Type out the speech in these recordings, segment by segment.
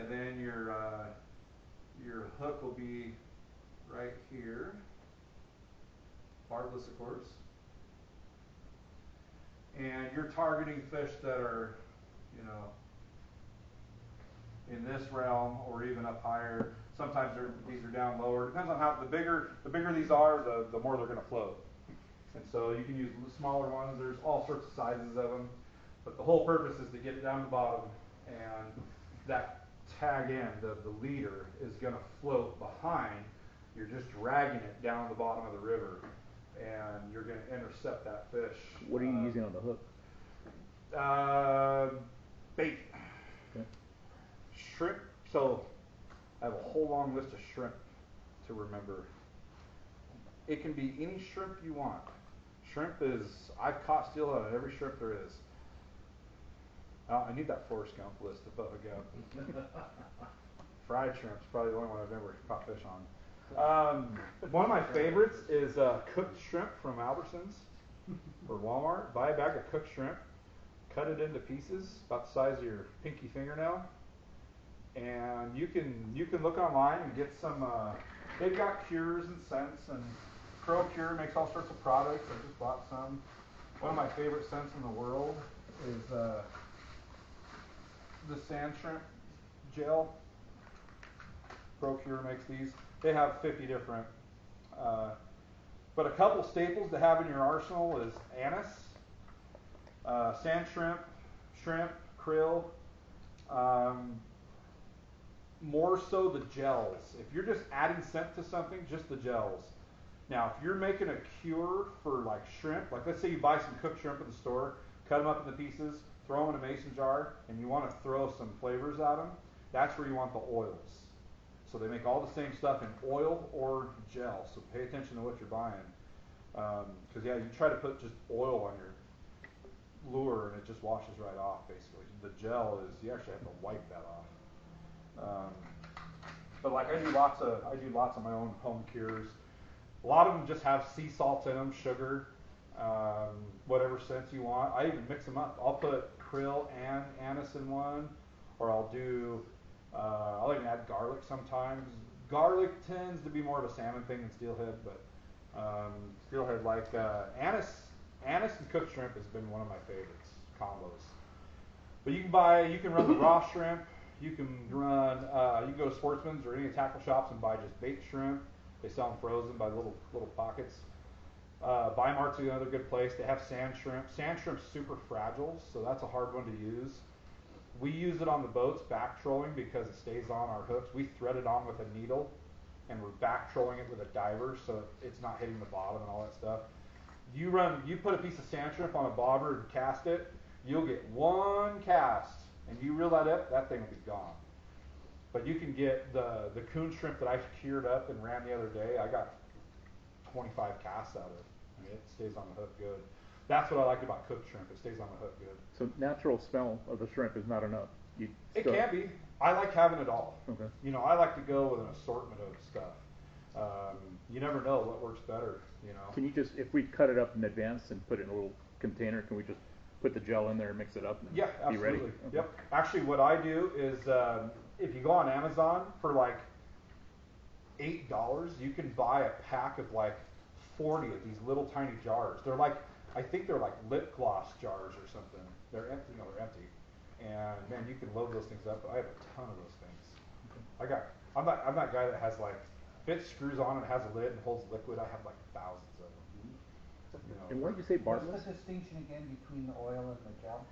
and then your hook will be right here, barbless of course, and you're targeting fish that are, you know, in this realm or even up higher. Sometimes these are down lower. Depends on how the bigger these are, the more they're going to float. And so you can use smaller ones. There's all sorts of sizes of them, but the whole purpose is to get it down to the bottom, and that tag end, the leader, is going to float behind. You're just dragging it down the bottom of the river, and you're going to intercept that fish. What are you using on the hook? Bait. Okay. Shrimp. So I have a whole long list of shrimp to remember. It can be any shrimp you want. Shrimp is, I've caught steelhead on every shrimp there is. I need that Forrest Gump list above ago. Fried shrimp's probably the only one I've ever caught fish on. One of my favorites is cooked shrimp from Albertsons or Walmart. Buy a bag of cooked shrimp, cut it into pieces about the size of your pinky fingernail, and you can look online and get some. They've got cures and scents, and ProCure makes all sorts of products. I just bought some. One of my favorite scents in the world is the sand shrimp gel. ProCure makes these. They have 50 different. But a couple staples to have in your arsenal is anise, sand shrimp, krill. More so the gels. If you're just adding scent to something, just the gels. Now, if you're making a cure for like shrimp, like let's say you buy some cooked shrimp at the store, cut them up into pieces, throw them in a mason jar, and you want to throw some flavors at them, that's where you want the oils. So they make all the same stuff in oil or gel. So pay attention to what you're buying. Because yeah, you try to put just oil on your lure and it just washes right off basically. The gel is, you actually have to wipe that off. But like I do lots of my own home cures. A lot of them just have sea salt in them, sugar, whatever scents you want. I even mix them up. I'll put krill and anise in one, or I'll even add garlic sometimes. Garlic tends to be more of a salmon thing than steelhead, but steelhead, like anise and cooked shrimp has been one of my favorites combos. But you can run the raw shrimp. You can go to Sportsman's or any tackle shops and buy just baked shrimp. They sell them frozen by little pockets. Bimart's another good place. They have sand shrimp. Sand shrimp's super fragile, so that's a hard one to use. We use it on the boats back trolling because it stays on our hooks. We thread it on with a needle, and we're back trolling it with a diver, so it's not hitting the bottom and all that stuff. You put a piece of sand shrimp on a bobber and cast it, you'll get one cast, and you reel that up, that thing will be gone. But you can get the coon shrimp that I cured up and ran the other day. I got 25 casts out of it. I mean, it stays on the hook good. That's what I like about cooked shrimp. It stays on the hook good. So natural smell of the shrimp is not enough. It can be. I like having it all. Okay. You know, I like to go with an assortment of stuff. You never know what works better. You know. Can you just, if we cut it up in advance and put it in a little container, can we just put the gel in there and mix it up and yeah, be ready? Absolutely. Okay. Yep. Actually, what I do is if you go on Amazon for like $8, you can buy a pack of like 40 of these little tiny jars. They're like, I think they're like lip gloss jars or something. They're empty. They're empty. And man, you can load those things up. I have a ton of those things. Okay. I'm that guy that has like, if it screws on and has a lid and holds liquid, I have like thousands of them. You know. And what did you say, barbless? What's the distinction again between the oil and the gel?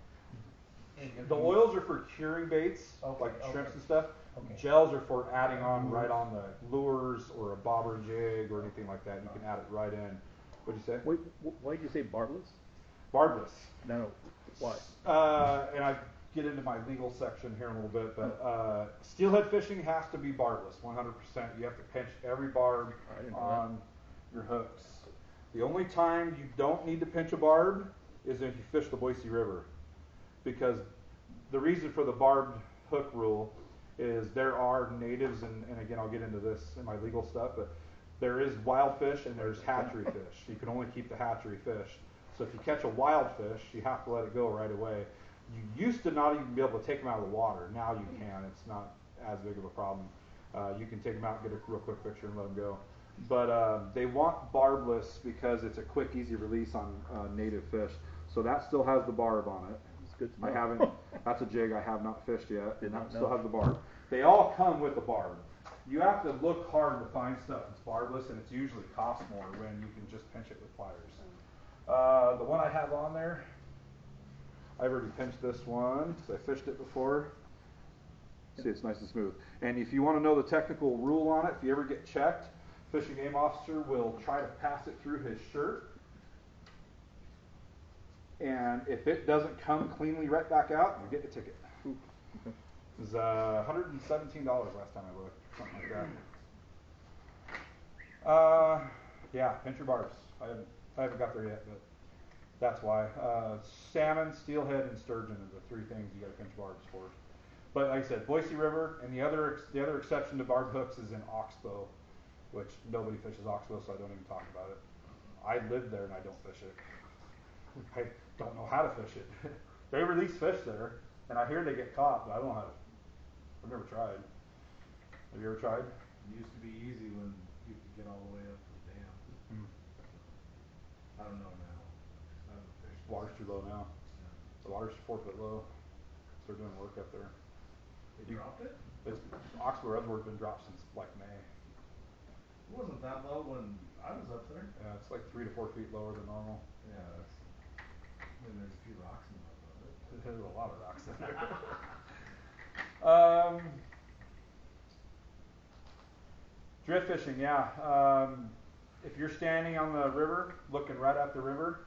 The oils are for curing baits, like shrimps and stuff. Okay. Gels are for adding on right on the lures or a bobber jig or anything like that. You can add it right in. What'd you say? Wait, why did you say barbless? Barbless. No, why? And I get into my legal section here in a little bit, but steelhead fishing has to be barbless, 100%. You have to pinch every barb on your hooks. The only time you don't need to pinch a barb is if you fish the Boise River, because the reason for the barbed hook rule is there are natives, and again I'll get into this in my legal stuff, but there is wild fish and there's hatchery fish. You can only keep the hatchery fish. So if you catch a wild fish, you have to let it go right away. You used to not even be able to take them out of the water. Now you can. It's not as big of a problem. You can take them out, get a real quick picture, and let them go. But they want barbless because it's a quick, easy release on native fish. So that still has the barb on it. It's good to I know. haven't. That's a jig I have not fished yet, Did and not that still know. has the barb. They all come with a barb. You have to look hard to find stuff that's barbless, and it's usually costs more when you can just pinch it with pliers. The one I have on there, I've already pinched this one because I fished it before. See, it's nice and smooth. And if you want to know the technical rule on it, if you ever get checked, Fish and Game Officer will try to pass it through his shirt. And if it doesn't come cleanly right back out, you get a ticket. Ooh, okay. It was $117 last time I looked, something like that. Yeah, pinch your barbs. I haven't got there yet, but that's why. Salmon, steelhead, and sturgeon are the three things you got to pinch barbs for. But like I said, Boise River, and the other exception to barb hooks is in Oxbow, which nobody fishes Oxbow, so I don't even talk about it. I live there and I don't fish it. I don't know how to fish it. They release fish there, and I hear they get caught, but I don't know how to. I've never tried. Have you ever tried? It used to be easy when you could get all the way up to the dam. Mm. I don't know now. I haven't fished. Water's too low now. Yeah. The water's 4 foot low. So they're doing work up there. They dropped it? It's Oxbow Reservoir's been dropped since like May. It wasn't that low when I was up there. Yeah, it's like 3 to 4 feet lower than normal. Yeah, that's. I mean, there's a few rocks in the middle of it. There's a lot of rocks in there. Drift fishing, yeah. If you're standing on the river, looking right at the river,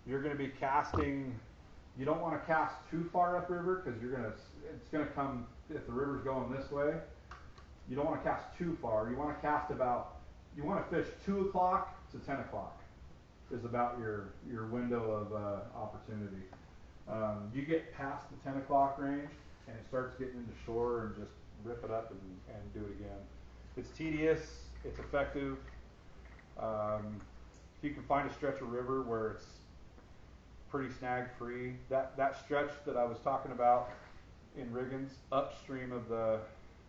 you're going to be casting. You don't want to cast too far upriver because it's going to come, if the river's going this way, you don't want to cast too far. You want to cast you want to fish 2 o'clock to 10 o'clock is about your window of opportunity. You get past the 10 o'clock range and it starts getting into shore and just rip it up and do it again. It's tedious, it's effective. If you can find a stretch of river where it's pretty snag free, that stretch that I was talking about in Riggins, upstream of the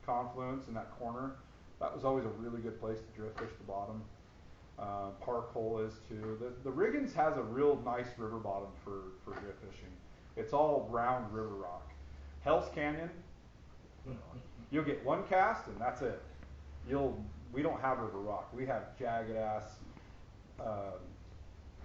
confluence in that corner, that was always a really good place to drift fish the bottom. Park Hole is too. The Riggins has a real nice river bottom for drift fishing. It's all round river rock. Hell's Canyon, you'll get one cast and that's it. We don't have river rock. We have jagged ass